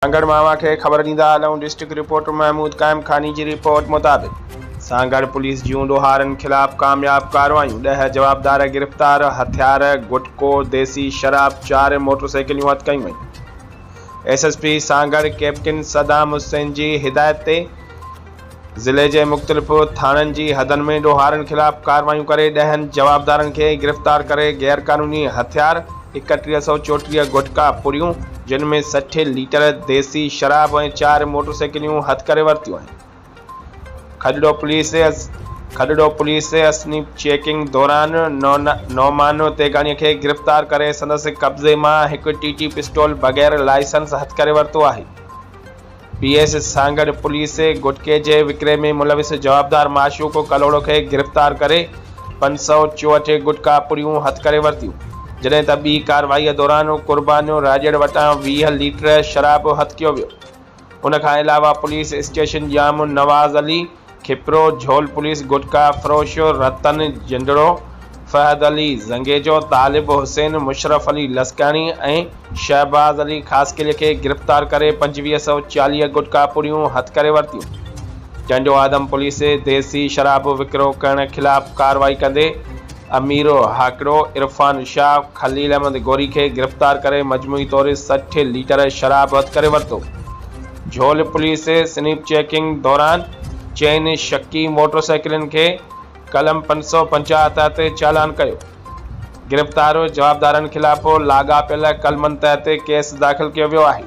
सांगड़ मावा के ख़बर ॾींदा हलूं। डिस्ट्रिक्ट रिपोर्टर महमूद कायम खानी की रिपोर्ट मुताबिक़ सांगड़ पुलिस जूं ॾोहारनि खिलाफ़ कामयाब कार्रवाइयूं। 10 जवाबदार गिरफ़्तार। हथियार, गुटको, देसी शराब, 4 मोटरसाइकिलूं हथ कयूं वयूं। SSP सांगड़ कैप्टन सदाम हुसैन जी हिदायत ते ज़िले जे मुख़्तलिफ़ थाणनि जी हदनि में ॾोहारनि खिलाफ़ कार्रवाइयूं करे 10 जवाबदारनि खे गिरफ़्तार करे गैरकानूनी हथियार 3134 गुटका पुरियूं, जिन में 60 लीटर देसी शराब ऐं 4 मोटरसाइकिलूं हथ करे वरतियूं आहिनि। खडड़ो पुलिस असनी चेकिंग दौरान नौमान तेगानी खे गिरफ़्तार करे संदसि कब्ज़े मां हिकु TT पिस्टल बग़ैर लाइसेंस हथ करे वरितो आहे। PS सांगड़ पुलिस गुटके जे विकिरे में मुलविस जवाबदार माशूक कलोड़ो खे गिरफ़्तार करे 564 गुटका पुरियूं हथ करे वरतियूं, जॾहिं त ॿी कार्रवाईअ दौरान कुर्बानियो राजड़ वटां 20 लीटर शराब हथ कयो वियो। उन खां अलावा पुलिस स्टेशन जाम नवाज़ अली खिपरो, झोल पुलिस गुटका फरोश रतन जिंदड़ो, फहद अली ज़ंगेजो, तालिब हुसैन, मुशरफ अली लस्कानी ऐं शहबाज अली ख़ासकिले खे गिरफ़्तार करे 2540 गुटका पुरियूं हथ करे वरतियूं। जंडो आदम पुलिस देसी शराब विकिरो करण खिलाफ़ कार्रवाई कंदे अमीरो हाकिरो, इरफान शाह, खलील अहमद गोरी खे गिरफ़्तार करे मजमूई तौर 60 लीटर शराब हथ करे वरितो। झोल पुलिस स्नीप चेकिंग दौरान 4 शक्की मोटरसाइकिलनि खे कलम 575 ते चालान कयो। गिरफ़्तार जवाबदारनि खिलाफ़ लाॻापियल कलमनि तहत केस दाख़िल कयो वियो आहे।